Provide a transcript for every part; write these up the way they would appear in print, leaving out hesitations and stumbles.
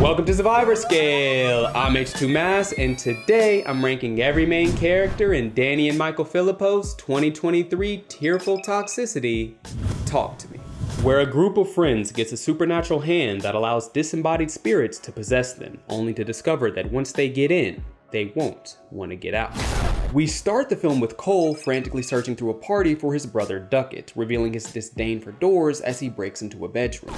Welcome to Survivor Scale. I'm H2 Mass, and today I'm ranking every main character in Danny and Michael Philippou's 2023 Tearful Toxicity Talk to Me, where a group of friends gets a supernatural hand that allows disembodied spirits to possess them, only to discover that once they get in, they won't want to get out. We start the film with Cole frantically searching through a party for his brother Duckett, revealing his disdain for doors as he breaks into a bedroom.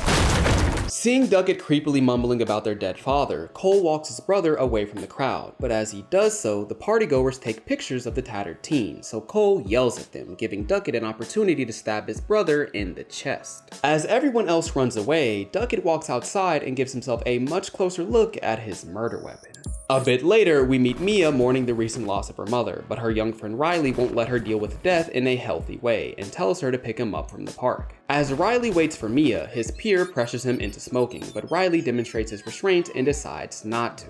Seeing Duckett creepily mumbling about their dead father, Cole walks his brother away from the crowd, but as he does so, the partygoers take pictures of the tattered teen, so Cole yells at them, giving Duckett an opportunity to stab his brother in the chest. As everyone else runs away, Duckett walks outside and gives himself a much closer look at his murder weapon. A bit later, we meet Mia mourning the recent loss of her mother, but her young friend Riley won't let her deal with death in a healthy way and tells her to pick him up from the park. As Riley waits for Mia, his peer pressures him into smoking, but Riley demonstrates his restraint and decides not to.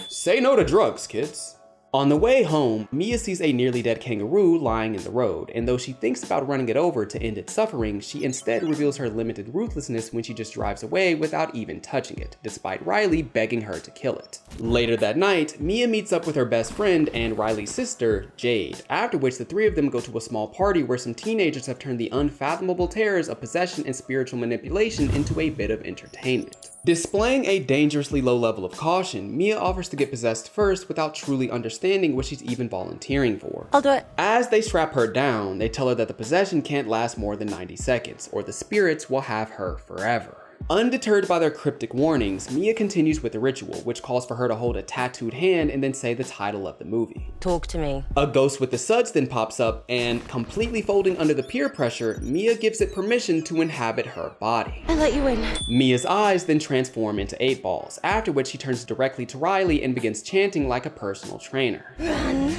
Say no to drugs, kids. On the way home, Mia sees a nearly dead kangaroo lying in the road, and though she thinks about running it over to end its suffering, she instead reveals her limited ruthlessness when she just drives away without even touching it, despite Riley begging her to kill it. Later that night, Mia meets up with her best friend and Riley's sister, Jade, after which the three of them go to a small party where some teenagers have turned the unfathomable terrors of possession and spiritual manipulation into a bit of entertainment. Displaying a dangerously low level of caution, Mia offers to get possessed first without truly understanding what she's even volunteering for. I'll do it. As they strap her down, they tell her that the possession can't last more than 90 seconds, or the spirits will have her forever. Undeterred by their cryptic warnings, Mia continues with the ritual, which calls for her to hold a tattooed hand and then say the title of the movie. Talk to me. A ghost with the suds then pops up, and completely folding under the peer pressure, Mia gives it permission to inhabit her body. I let you in. Mia's eyes then transform into 8 balls, after which she turns directly to Riley and begins chanting like a personal trainer. Run,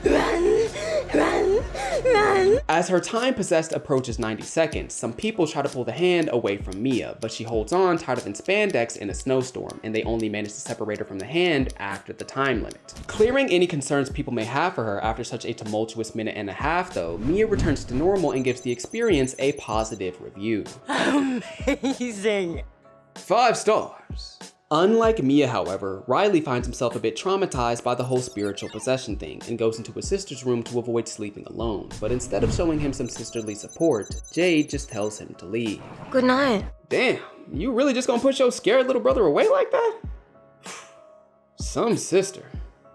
run, run, run. As her time possessed approaches 90 seconds, some people try to pull the hand away from Mia, but she holds on tied up in spandex in a snowstorm, and they only manage to separate her from the hand after the time limit. Clearing any concerns people may have for her after such a tumultuous minute and a half though, Mia returns to normal and gives the experience a positive review. Amazing. 5 stars. Unlike Mia, however, Riley finds himself a bit traumatized by the whole spiritual possession thing and goes into his sister's room to avoid sleeping alone, but instead of showing him some sisterly support, Jade just tells him to leave. Good night. Damn, you really just gonna push your scared little brother away like that? Some sister.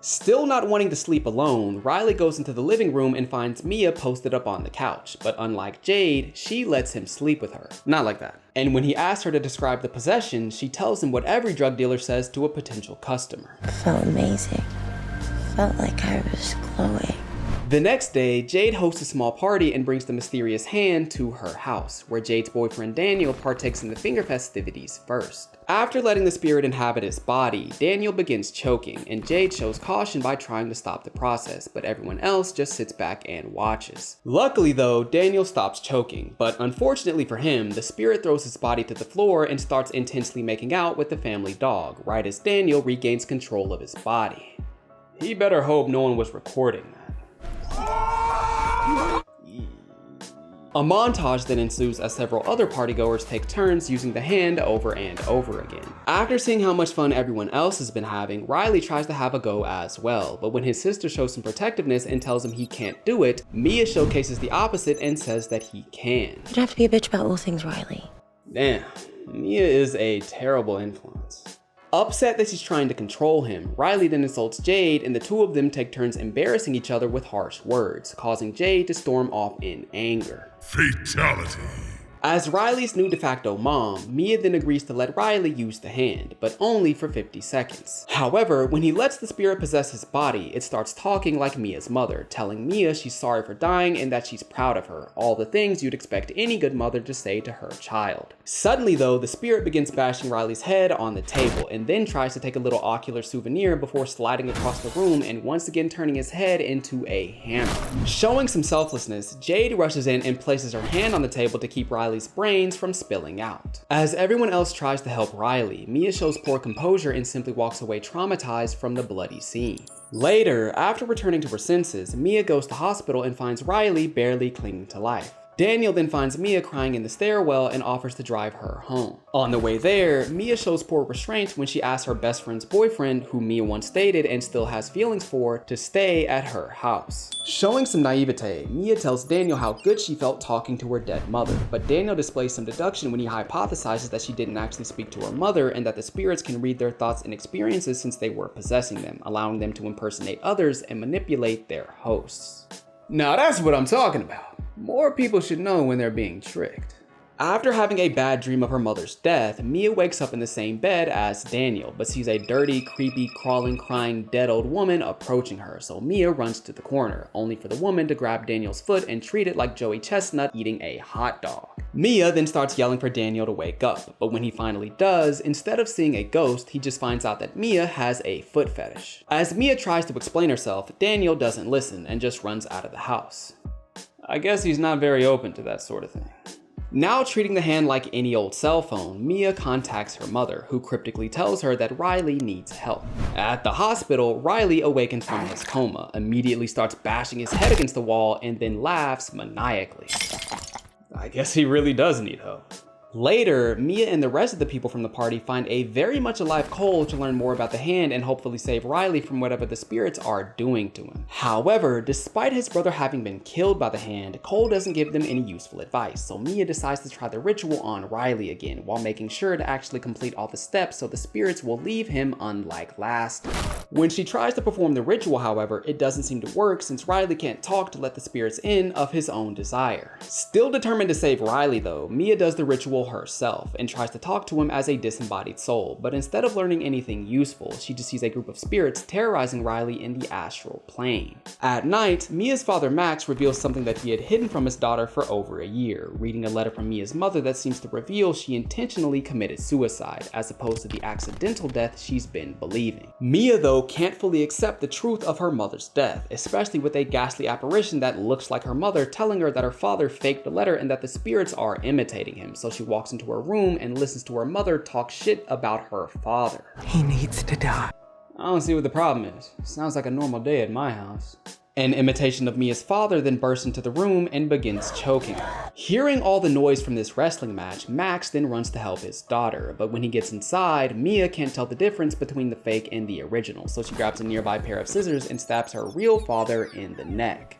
Still not wanting to sleep alone, Riley goes into the living room and finds Mia posted up on the couch, but unlike Jade, she lets him sleep with her. Not like that. And when he asks her to describe the possession, she tells him what every drug dealer says to a potential customer. Felt amazing. Felt like I was glowing. The next day, Jade hosts a small party and brings the mysterious hand to her house, where Jade's boyfriend Daniel partakes in the finger festivities first. After letting the spirit inhabit his body, Daniel begins choking, and Jade shows caution by trying to stop the process, but everyone else just sits back and watches. Luckily though, Daniel stops choking, but unfortunately for him, the spirit throws his body to the floor and starts intensely making out with the family dog, right as Daniel regains control of his body. He better hope no one was recording that. A montage then ensues as several other partygoers take turns using the hand over and over again. After seeing how much fun everyone else has been having, Riley tries to have a go as well, but when his sister shows some protectiveness and tells him he can't do it, Mia showcases the opposite and says that he can. You don't have to be a bitch about all things, Riley. Damn, Mia is a terrible influence. Upset that she's trying to control him, Riley then insults Jade and the two of them take turns embarrassing each other with harsh words, causing Jade to storm off in anger. Fatality. As Riley's new de facto mom, Mia then agrees to let Riley use the hand, but only for 50 seconds. However, when he lets the spirit possess his body, it starts talking like Mia's mother, telling Mia she's sorry for dying and that she's proud of her, all the things you'd expect any good mother to say to her child. Suddenly though, the spirit begins bashing Riley's head on the table and then tries to take a little ocular souvenir before sliding across the room and once again turning his head into a hammer. Showing some selflessness, Jade rushes in and places her hand on the table to keep Riley's brains from spilling out. As everyone else tries to help Riley, Mia shows poor composure and simply walks away traumatized from the bloody scene. Later, after returning to her senses, Mia goes to hospital and finds Riley barely clinging to life. Daniel then finds Mia crying in the stairwell and offers to drive her home. On the way there, Mia shows poor restraint when she asks her best friend's boyfriend, who Mia once dated and still has feelings for, to stay at her house. Showing some naivete, Mia tells Daniel how good she felt talking to her dead mother, but Daniel displays some deduction when he hypothesizes that she didn't actually speak to her mother and that the spirits can read their thoughts and experiences since they were possessing them, allowing them to impersonate others and manipulate their hosts. Now that's what I'm talking about. More people should know when they're being tricked. After having a bad dream of her mother's death, Mia wakes up in the same bed as Daniel, but sees a dirty, creepy, crawling, crying, dead old woman approaching her, so Mia runs to the corner, only for the woman to grab Daniel's foot and treat it like Joey Chestnut eating a hot dog. Mia then starts yelling for Daniel to wake up, but when he finally does, instead of seeing a ghost, he just finds out that Mia has a foot fetish. As Mia tries to explain herself, Daniel doesn't listen and just runs out of the house. I guess he's not very open to that sort of thing. Now treating the hand like any old cell phone, Mia contacts her mother, who cryptically tells her that Riley needs help. At the hospital, Riley awakens from his coma, immediately starts bashing his head against the wall, and then laughs maniacally. I guess he really does need help. Later, Mia and the rest of the people from the party find a very much alive Cole to learn more about the hand and hopefully save Riley from whatever the spirits are doing to him. However, despite his brother having been killed by the hand, Cole doesn't give them any useful advice, so Mia decides to try the ritual on Riley again while making sure to actually complete all the steps so the spirits will leave him unlike last. When she tries to perform the ritual, however, it doesn't seem to work since Riley can't talk to let the spirits in of his own desire. Still determined to save Riley though, Mia does the ritual herself and tries to talk to him as a disembodied soul, but instead of learning anything useful, she just sees a group of spirits terrorizing Riley in the astral plane. At night, Mia's father Max reveals something that he had hidden from his daughter for over a year, reading a letter from Mia's mother that seems to reveal she intentionally committed suicide, as opposed to the accidental death she's been believing. Mia though can't fully accept the truth of her mother's death, especially with a ghastly apparition that looks like her mother telling her that her father faked the letter and that the spirits are imitating him, so she walks into her room and listens to her mother talk shit about her father. He needs to die. I don't see what the problem is. Sounds like a normal day at my house. An imitation of Mia's father then bursts into the room and begins choking her. Hearing all the noise from this wrestling match, Max then runs to help his daughter, but when he gets inside, Mia can't tell the difference between the fake and the original, so she grabs a nearby pair of scissors and stabs her real father in the neck.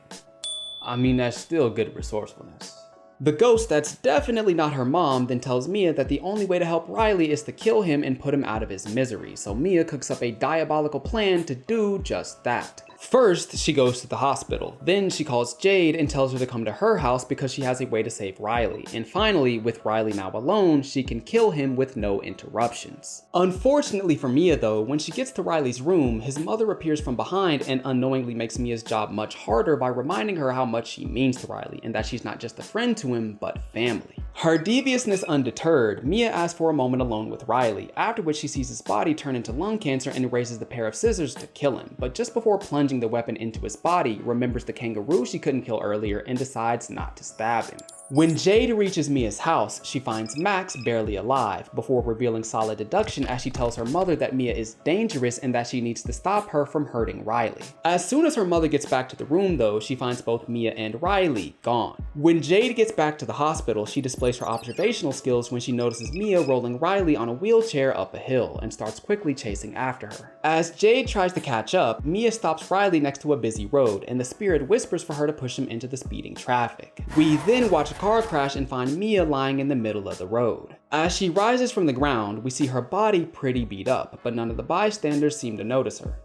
I mean, that's still good resourcefulness. The ghost that's definitely not her mom then tells Mia that the only way to help Riley is to kill him and put him out of his misery, so Mia cooks up a diabolical plan to do just that. First, she goes to the hospital. Then she calls Jade and tells her to come to her house because she has a way to save Riley. And finally, with Riley now alone, she can kill him with no interruptions. Unfortunately for Mia though, when she gets to Riley's room, his mother appears from behind and unknowingly makes Mia's job much harder by reminding her how much she means to Riley and that she's not just a friend to him, but family. Her deviousness undeterred, Mia asks for a moment alone with Riley, after which she sees his body turn into lung cancer and raises the pair of scissors to kill him, but just before plunging the weapon into his body, remembers the kangaroo she couldn't kill earlier and decides not to stab him. When Jade reaches Mia's house, she finds Max barely alive, before revealing solid deduction as she tells her mother that Mia is dangerous and that she needs to stop her from hurting Riley. As soon as her mother gets back to the room though, she finds both Mia and Riley gone. When Jade gets back to the hospital, she displays her observational skills when she notices Mia rolling Riley on a wheelchair up a hill and starts quickly chasing after her. As Jade tries to catch up, Mia stops Riley next to a busy road and the spirit whispers for her to push him into the speeding traffic. We then watch a car crash and find Mia lying in the middle of the road. As she rises from the ground, we see her body pretty beat up, but none of the bystanders seem to notice her.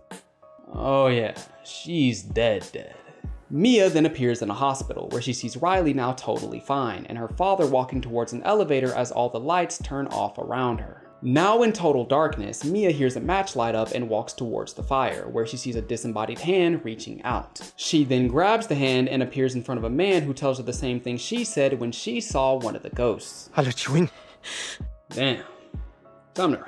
Oh yeah, she's dead. Mia then appears in a hospital where she sees Riley now totally fine and her father walking towards an elevator as all the lights turn off around her. Now in total darkness, Mia hears a match light up and walks towards the fire, where she sees a disembodied hand reaching out. She then grabs the hand and appears in front of a man who tells her the same thing she said when she saw one of the ghosts. I'll let you in. Damn. Time to rank.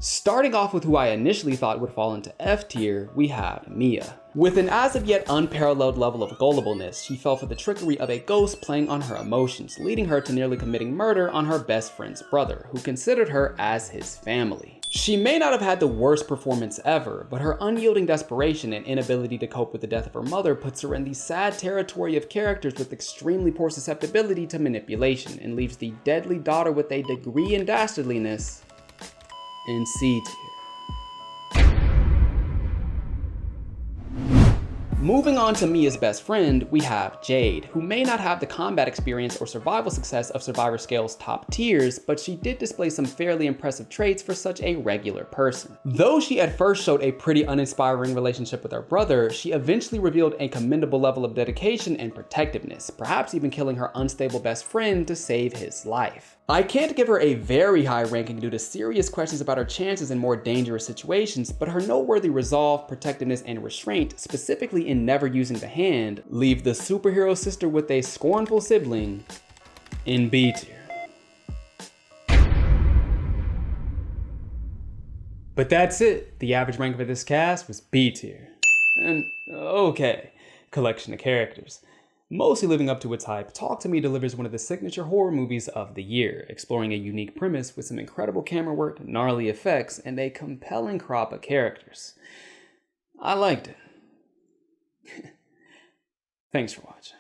Starting off with who I initially thought would fall into F tier, we have Mia. With an as of yet unparalleled level of gullibleness, she fell for the trickery of a ghost playing on her emotions, leading her to nearly committing murder on her best friend's brother, who considered her as his family. She may not have had the worst performance ever, but her unyielding desperation and inability to cope with the death of her mother puts her in the sad territory of characters with extremely poor susceptibility to manipulation, and leaves the deadly daughter with a degree in dastardliness in C tier. Moving on to Mia's best friend, we have Jade, who may not have the combat experience or survival success of Survivor Scale's top tiers, but she did display some fairly impressive traits for such a regular person. Though she at first showed a pretty uninspiring relationship with her brother, she eventually revealed a commendable level of dedication and protectiveness, perhaps even killing her unstable best friend to save his life. I can't give her a very high ranking due to serious questions about her chances in more dangerous situations, but her noteworthy resolve, protectiveness, and restraint, specifically in never using the hand, leave the superhero sister with a scornful sibling in B tier. But that's it. The average rank for this cast was B tier. An okay collection of characters. Mostly living up to its hype, Talk to Me delivers one of the signature horror movies of the year, exploring a unique premise with some incredible camera work, gnarly effects, and a compelling crop of characters. I liked it. Thanks for watching.